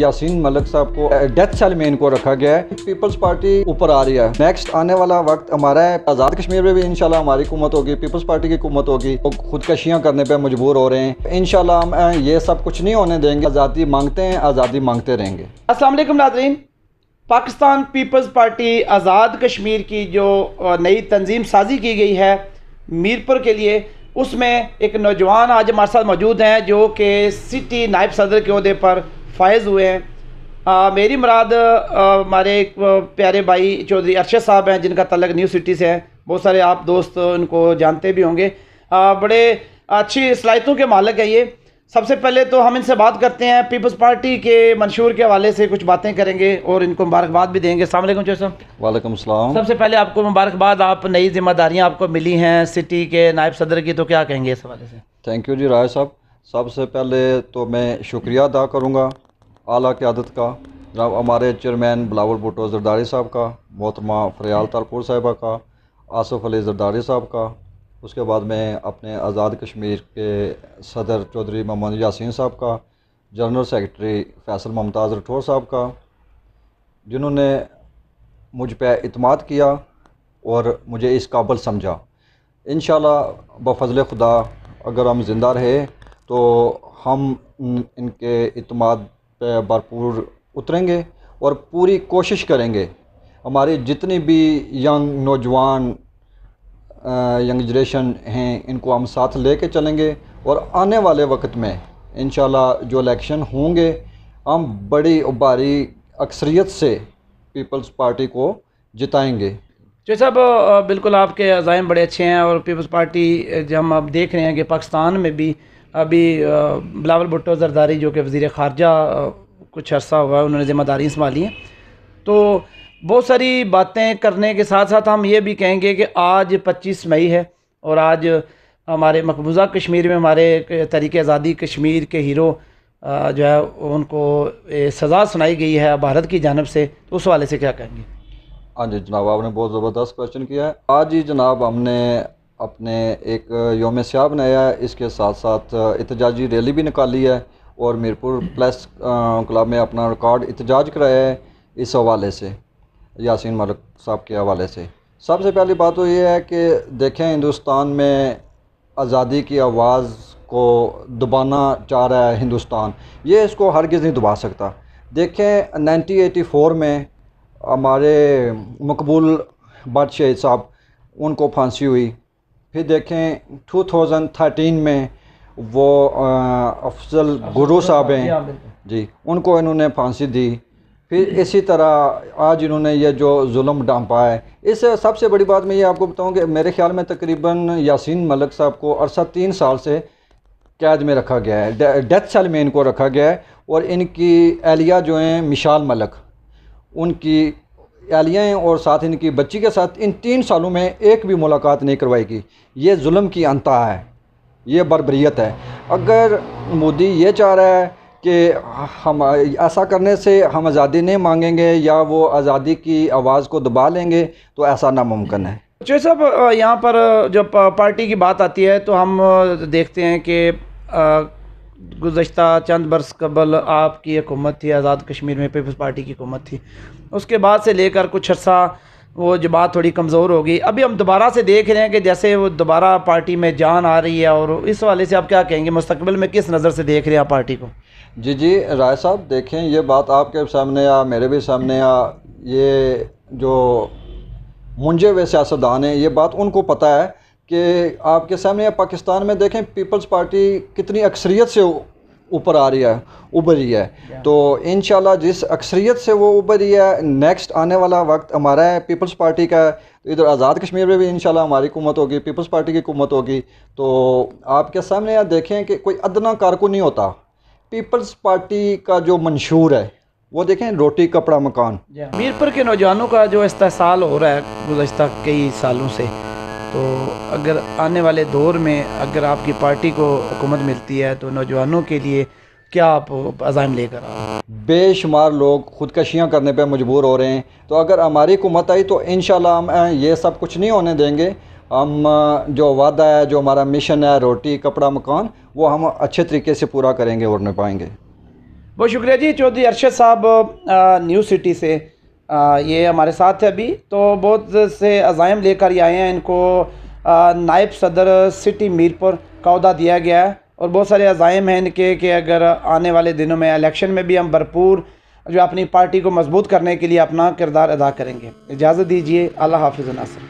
यासीन मलिक साहब को death cell में इनको रखा गया है। पीपल्स पार्टी ऊपर आ रही है। नेक्स्ट आने वाला वक्त हमारा है, आज़ाद कश्मीर में भी इंशाल्लाह हमारी हुकूमत होगी, पीपल्स पार्टी की हुकूमत होगी। वो खुदकशियाँ करने पर मजबूर हो रहे हैं। इंशाल्लाह हम ये सब कुछ नहीं होने देंगे। आज़ादी मांगते हैं, आज़ादी मांगते रहेंगे। अस्सलाम वालेकुम नाज़रीन, पाकिस्तान पीपल्स पार्टी आज़ाद कश्मीर की जो नई तंजीम साजी की गई है मीरपुर के लिए, उसमें एक नौजवान आज हमारे साथ मौजूद हैं जो कि सिटी नायब सदर के ओहदे पर फायज़ हुए हैं। मेरी मुराद हमारे एक प्यारे भाई चौधरी अरशद साहब हैं जिनका तल्लक न्यू सिटी से है। बहुत सारे आप दोस्त उनको जानते भी होंगे। बड़े अच्छी सलाहियतों के मालिक है ये। सबसे पहले तो हम इनसे बात करते हैं, पीपल्स पार्टी के मंशूर के हवाले से कुछ बातें करेंगे और इनको मुबारकबाद भी देंगे। अस्सलाम वालेकुम चौधरी साहब। वालेकुम सलाम। सबसे पहले आपको मुबारकबाद, आप नई जिम्मेदारियां आपको मिली हैं सिटी के नायब सदर की, तो क्या कहेंगे इस हवाले से? थैंक यू जी राय साहब। सबसे पहले तो मैं शुक्रिया अदा करूँगा आला क़यादत का, जनाब हमारे चेयरमैन बिलावल भुट्टो ज़रदारी साहब का, मोहतरमा फ़रियाल तारपुर साहिबा का, आसिफ अली ज़रदारी साहब का। उसके बाद में अपने आज़ाद कश्मीर के सदर चौधरी मोहम्मद यासीन साहब का, जनरल सेक्रेटरी फैसल मुमताज़ राठौर साहब का, जिन्होंने मुझ पर इत्मीद किया और मुझे इस काबिल समझा। इंशाल्लाह बफ़ज़ल खुदा अगर हम ज़िंदा रहे तो हम इनके इत्मीद पे भरपूर उतरेंगे और पूरी कोशिश करेंगे। हमारी जितनी भी यंग नौजवान यंग जनरेशन हैं इनको हम साथ लेके चलेंगे और आने वाले वक्त में इंशाल्लाह जो इलेक्शन होंगे हम बड़ी भारी अक्सरियत से पीपल्स पार्टी को जिताएंगे। जो साहब बिल्कुल आपके अज़ाइम बड़े अच्छे हैं और पीपल्स पार्टी जब हम अब देख रहे हैं कि पाकिस्तान में भी अभी बिलावल भुट्टो ज़रदारी जो कि वज़ीर ख़ारजा कुछ अर्सा हुआ उन्होंने ज़िम्मेदारी संभाली हैं, तो बहुत सारी बातें करने के साथ साथ हम ये भी कहेंगे कि आज 25 मई है और आज हमारे मकबूजा कश्मीर में हमारे तहरीक आज़ादी कश्मीर के हीरो जो है उनको सज़ा सुनाई गई है भारत की जानिब से, तो उस वाले से क्या कहेंगे? हाँ जी जनाब, आपने बहुत ज़बरदस्त क्वेश्चन किया है। आज ही जनाब हमने अपने एक योम स्याह बनाया है, इसके साथ साथ एहतजाजी रैली भी निकाली है और मीरपुर प्लस क्लब में अपना रिकॉर्ड एहतजाज कराया है इस हवाले से, यासीन मलिक साहब के हवाले से। सबसे पहली बात तो ये है कि देखें हिंदुस्तान में आज़ादी की आवाज़ को दबाना चाह रहा है हिंदुस्तान, ये इसको हरगिज़ नहीं दबा सकता। देखें 1984 में हमारे मकबूल भट्ट शहीद साहब उनको फांसी हुई। फिर देखें 2013 में वो अफजल गुरु साहब हैं जी, उनको इन्होंने फांसी दी। फिर इसी तरह आज इन्होंने ये जो जुल्म डांपा है, इससे सबसे बड़ी बात मैं ये आपको बताऊं कि मेरे ख्याल में तकरीबन यासीन मलिक साहब को अरसा 3 साल से कैद में रखा गया है, डेथ सेल में इनको रखा गया है। और इनकी एहलिया जो हैं मिशाल मलिक, उनकी एहलिया हैं और साथ इनकी बच्ची के साथ इन 3 सालों में एक भी मुलाकात नहीं करवाएगी। ये जुल्म की अंतहा है, ये बर्बरियत है। अगर मोदी ये चाह रहा है कि हम ऐसा करने से हम आज़ादी नहीं मांगेंगे या वो आज़ादी की आवाज़ को दबा लेंगे, तो ऐसा नामुमकिन है। जो साहब यहाँ पर जब पार्टी की बात आती है तो हम देखते हैं कि गुज़श्ता चंद बरस कबल आपकी हुकूमत थी, आज़ाद कश्मीर में पीपल्स पार्टी की हुकूमत थी। उसके बाद से लेकर कुछ अर्सा वो जमात थोड़ी कमज़ोर हो गई। अभी हम दोबारा से देख रहे हैं कि जैसे वो दोबारा पार्टी में जान आ रही है, और इस वाले से आप क्या कहेंगे, मुस्तकबिल में किस नज़र से देख रहे हैं आप पार्टी को? जी राय साहब, देखें ये बात आपके सामने या मेरे भी सामने या ये जो मुंजे हुए सियासतदान हैं, ये बात उनको पता है कि आपके सामने या पाकिस्तान में देखें पीपल्स पार्टी कितनी अक्सरियत से ऊपर आ रही है, उभरी है। तो इंशाल्लाह जिस अक्सरियत से वो उभरी है, नेक्स्ट आने वाला वक्त हमारा है पीपल्स पार्टी का। इधर आज़ाद कश्मीर में भी इंशाल्लाह हमारी हुकूमत होगी, पीपल्स पार्टी की हुकूमत होगी। तो आपके सामने या देखें कि कोई अदना कारकुन नहीं होता। पीपल्स पार्टी का जो मंशूर है वो देखें, रोटी कपड़ा मकान। मीरपुर के नौजवानों का जो इस्तेसाल हो रहा है गुज़श्ता कई सालों से, तो अगर आने वाले दौर में अगर आपकी पार्टी को हुकूमत मिलती है तो नौजवानों के लिए क्या आप अज़ाइम लेकर आओ? बेशुमार लोग खुदकशियाँ करने पे मजबूर हो रहे हैं। तो अगर हमारी हुकूमत आई तो इंशाल्लाह हम ये सब कुछ नहीं होने देंगे। हम जो वादा है, जो हमारा मिशन है रोटी कपड़ा मकान, वो हम अच्छे तरीके से पूरा करेंगे और निभाएंगे। बहुत शुक्रिया जी। चौधरी अरशद साहब न्यू सिटी से ये हमारे साथ है अभी। तो बहुत से अज़ाइम लेकर ये आए हैं, इनको नायब सदर सिटी मीरपुर का अहदा दिया गया है और बहुत सारे अज़ाइम हैं इनके कि अगर आने वाले दिनों में इलेक्शन में भी हम भरपूर जो अपनी पार्टी को मजबूत करने के लिए अपना किरदार अदा करेंगे। इजाज़त दीजिए। अल्लाह हाफ़िज़ नासिर।